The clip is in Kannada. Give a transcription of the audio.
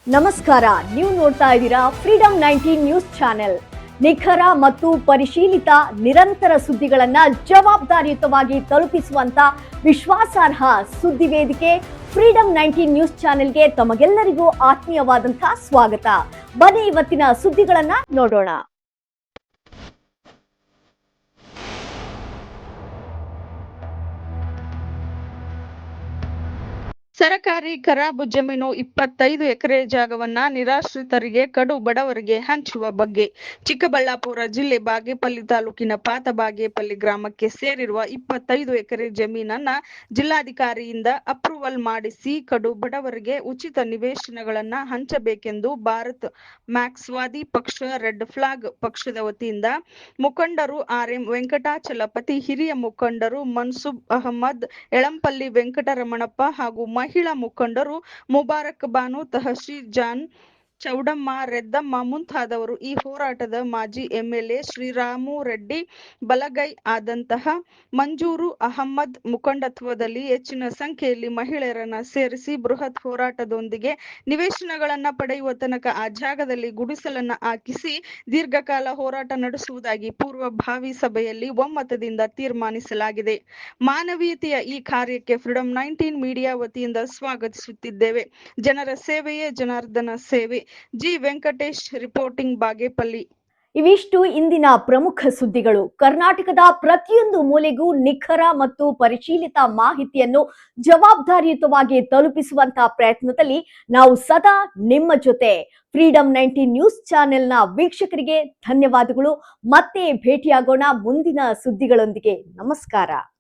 ನಮಸ್ಕಾರ, ನೀವು ನೋಡ್ತಾ ಇದ್ದೀರಾ ಫ್ರೀಡಂ 19 ನ್ಯೂಸ್ ಚಾನೆಲ್. ನಿಖರ ಮತ್ತು ಪರಿಶೀಲಿತ ನಿರಂತರ ಸುದ್ದಿಗಳನ್ನ ಜವಾಬ್ದಾರಿಯುತವಾಗಿ ತಲುಪಿಸುವಂತ ವಿಶ್ವಾಸಾರ್ಹ ಸುದ್ದಿ ವೇದಿಕೆ ಫ್ರೀಡಂ 19 ನ್ಯೂಸ್ ಚಾನೆಲ್ಗೆ ತಮಗೆಲ್ಲರಿಗೂ ಆತ್ಮೀಯವಾದಂತಹ ಸ್ವಾಗತ. ಬನ್ನಿ ಇವತ್ತಿನ ಸುದ್ದಿಗಳನ್ನ ನೋಡೋಣ. ಸರಕಾರಿ ಖರಾಬು ಜಮೀನು 25 ಎಕರೆ ಜಾಗವನ್ನ ನಿರಾಶ್ರಿತರಿಗೆ ಕಡು ಬಡವರಿಗೆ ಹಂಚುವ ಬಗ್ಗೆ ಚಿಕ್ಕಬಳ್ಳಾಪುರ ಜಿಲ್ಲೆ ಬಾಗೇಪಲ್ಲಿ ತಾಲೂಕಿನ ಪಾತಬಾಗೇಪಲ್ಲಿ ಗ್ರಾಮಕ್ಕೆ ಸೇರಿರುವ 25 ಎಕರೆ ಜಮೀನನ್ನ ಜಿಲ್ಲಾಧಿಕಾರಿಯಿಂದ ಅಪ್ರೂವಲ್ ಮಾಡಿಸಿ ಕಡು ಬಡವರಿಗೆ ಉಚಿತ ನಿವೇಶನಗಳನ್ನ ಹಂಚಬೇಕೆಂದು ಭಾರತ್ ಮ್ಯಾಕ್ಸ್ವಾದಿ ಪಕ್ಷ ರೆಡ್ ಫ್ಲಾಗ್ ಪಕ್ಷದ ವತಿಯಿಂದ ಮುಖಂಡರು RM ವೆಂಕಟಾಚಲಪತಿ, ಹಿರಿಯ ಮುಖಂಡರು ಮನ್ಸೂಬ್ ಅಹಮದ್, ಯಳಂಪಲ್ಲಿ ವೆಂಕಟರಮಣಪ್ಪ ಹಾಗೂ ಮಹಿಳಾ ಮುಖಂಡರು ಮುಬಾರಕ್ ಬಾನು, ತಹಶೀರ್ ಜಾನ್, ಚೌಡಮ್ಮ, ರೆದ್ದಮ್ಮ ಮುಂತಾದವರು ಈ ಹೋರಾಟದ ಮಾಜಿ MLA ಶ್ರೀರಾಮು ರೆಡ್ಡಿ ಬಲಗೈ ಆದಂತಹ ಮಂಜೂರು ಅಹಮ್ಮದ್ ಮುಖಂಡತ್ವದಲ್ಲಿ ಹೆಚ್ಚಿನ ಸಂಖ್ಯೆಯಲ್ಲಿ ಮಹಿಳೆಯರನ್ನ ಸೇರಿಸಿ ಬೃಹತ್ ಹೋರಾಟದೊಂದಿಗೆ ನಿವೇಶನಗಳನ್ನ ಪಡೆಯುವ ತನಕ ಆ ಜಾಗದಲ್ಲಿ ಗುಡಿಸಲನ್ನ ಹಾಕಿಸಿ ದೀರ್ಘಕಾಲ ಹೋರಾಟ ನಡೆಸುವುದಾಗಿ ಪೂರ್ವಭಾವಿ ಸಭೆಯಲ್ಲಿ ಒಮ್ಮತದಿಂದ ತೀರ್ಮಾನಿಸಲಾಗಿದೆ. ಮಾನವೀಯತೆಯ ಈ ಕಾರ್ಯಕ್ಕೆ ಫ್ರೀಡಂ 19 ಮೀಡಿಯಾ ವತಿಯಿಂದ ಸ್ವಾಗತಿಸುತ್ತಿದ್ದೇವೆ. ಜನರ ಸೇವೆಯೇ ಜನಾರ್ದನ ಸೇವೆ. G Venkatesh reporting, Bagepalli. ಇವಿಷ್ಟು ಇಂದಿನ ಪ್ರಮುಖ ಸುದ್ದಿಗಳು. ಕರ್ನಾಟಕದ ಪ್ರತಿಯೊಂದು ಮೂಲೆಗೂ ನಿಖರ ಮತ್ತು ಪರಿಶೀಲಿತ ಮಾಹಿತಿಯನ್ನು ಜವಾಬ್ದಾರಿಯುತವಾಗಿ ತಲುಪಿಸುವಂತಹ ಪ್ರಯತ್ನದಲ್ಲಿ ನಾವು ಸದಾ ನಿಮ್ಮ ಜೊತೆ. ಫ್ರೀಡಂ 19 ನ್ಯೂಸ್ ಚಾನೆಲ್ನ ವೀಕ್ಷಕರಿಗೆ ಧನ್ಯವಾದಗಳು. ಮತ್ತೆ ಭೇಟಿಯಾಗೋಣ ಮುಂದಿನ ಸುದ್ದಿಗಳೊಂದಿಗೆ. ನಮಸ್ಕಾರ.